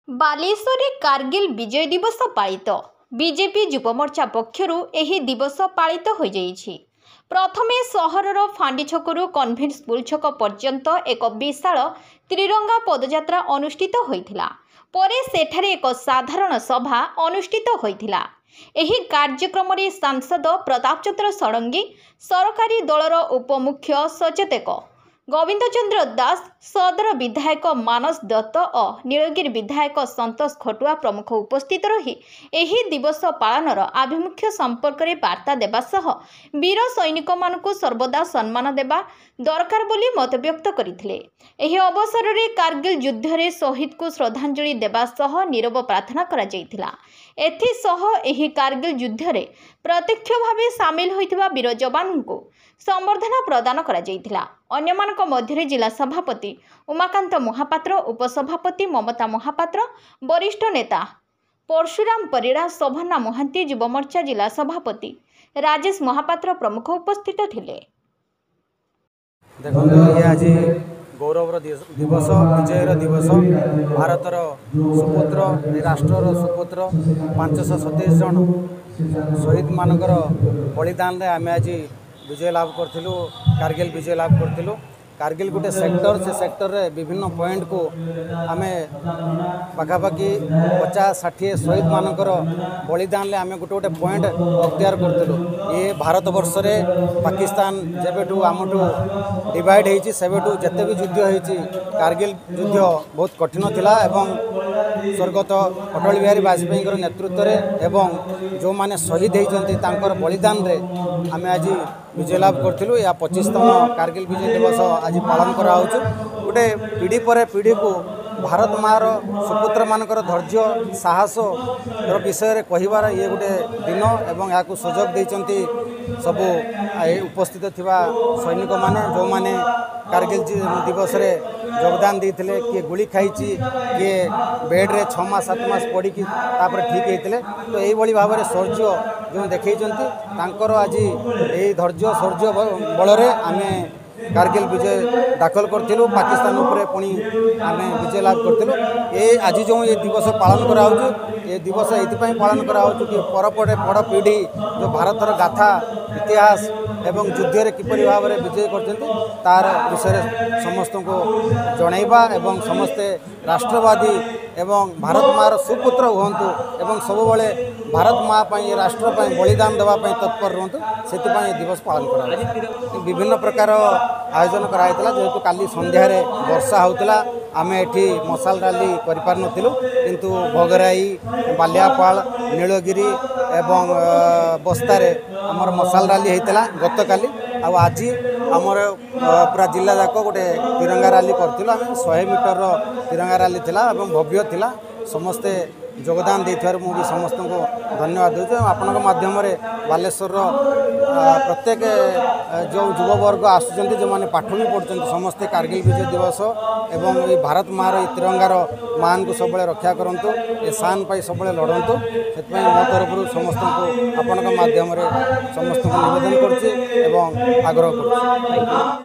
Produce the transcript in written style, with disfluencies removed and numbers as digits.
बालेश्वर कारगिल विजय दिवस पालित बीजेपी युवमोर्चा पक्षर एही दिवस पालित हो जाइछि। प्रथमे सहरर फांडी छकरू कन्वेंट स्कूल छक पर्यंत एक विशाल त्रिरंगा पदयात्रा अनुष्ठित होइथिला। परे सेठारे एक साधारण सभा अनुष्ठित होइथिला। एही कार्यक्रम रे सांसद प्रताप चंद्र षडंगी, सरकारी दलर उपमुख्य सचेतक गोविंद चंद्र दास, सदर विधायक मानस दत्त और नीलगिरी विधायक संतोष खटुआ प्रमुख उपस्थित रही एही दिवस पालनर आभिमुख्य संपर्क में वार्ता देवा सह वीर सैनिक मानकु सर्वदा सम्मान देवा दरकार बोली मत व्यक्त करथिले। एही अवसर में कारगिल युद्ध रे शहीद को श्रद्धांजलि देवा सह नीरव प्रार्थना करा जायथिला। एथिसह एही कारगिल युद्ध रे प्रत्यक्ष भावे सामिल होइथिबा वीर जवान को संबर्धना प्रदान करा जायथिला। अन्यमानक मध्य जिला सभापति उमाकांत महापात्र, उपसभापति ममता महापात्र, वरिष्ठ नेता परशुराम परिड़ा, शोभना महांती, युवमोर्चा जिला सभापति राजेश महापात्र प्रमुख उपस्थित थिले। देखो आज गौरवर दिवस, विजयर दिवस, भारतर सुपुत्र, राष्ट्रर सुपुत्र 527 जन शहीद मानकर बलिदान आम आज विजय लाभ करूँ, कारगिल विजय लाभ करूँ। कारगिल गोटे सेक्टर, से सेक्टर रे विभिन्न पॉइंट को आम पाखापाखि 50-60 शहीद मानकर बलिदान आम गोटे गोटे पॉइंट अख्तियार करूँ। ये भारत वर्ष रे पाकिस्तान जेबेठू आमठू डिवाइड होती सेबेठू जिते भी युद्ध होती कारगिल युद्ध बहुत कठिन थिला एवं स्वर्गत अटल बिहारी वाजपेयी नेतृत्व में एवं जो माने शहीद होती बलिदान रे आम आज विजय लाभ करूँ। या 25तम कारगिल विजय दिवस आज पालन करा गोटे पीढ़ी पर पीढ़ी को भारत मार सुपुत्र मानकर धैर्य साहस विषय कहबार ये गोटे दिन एवं या सुजोग देइचंती सबू उपस्थित थिबा सैनिक माने जो माने कारगिल दिवस रे योगदान देइथिले, किए गुली खाइची, किए बेड रे 6 मास 7 मास पड़ी की तापर ठीक होइथिले। तो यही भली भाव शौर्य जो देखैचंती तांकर आज यही धैर्य शौर्य बल रे आमे कारगिल विजय दाखल करूँ। पाकिस्तान उपरे पुणी आम विजय लाभ करूँ। ये आज जो ये दिवस पालन करा ये दिवस ये पालन करा कि परपटे बड़ पीढ़ी जो भारतर गाथा इतिहास एवं युद्ध रे किपरि भाव में विजय करते तार विषय समस्त को जनइबा एवं समस्ते राष्ट्रवादी एवं भारत मार सुपुत्र हुंतु एवं सब बड़े भारत माँ राष्ट्र बलिदान देवाई तत्पर रुहतु से दिवस पालन करा। विभिन्न प्रकार आयोजन कराइला जेहेतु काली संध्यार वर्षा होता आम एठी मशाल रैली करूँ किंतु भोगराई, बालियापाल, नीलगिरी एवं बस्तारे आमर मशाल रैली होता गत काली। आज आमर पूरा जिला जाक गोटे तिरंगा रैली करूँ। आम 100 मीटर तिरंगा रैली थिला एवं भव्य थिला। समस्ते योगदान देथिबार मु भी समस्त को धन्यवाद दूँ। आपण माध्यम बालेश्वर प्रत्येक जो युववर्ग आसुचंती जो माने पाठ भी पढ़ुचंती समस्ते कारगिल विजय दिवस एवं ये भारत मार तिरंगार मान को सब रक्षा करंतु, ए शान पाई सब लड़ंतु। से मो तरफ समस्त को आपण माध्यम समस्त को निवेदन करछि एवं आग्रह करछि।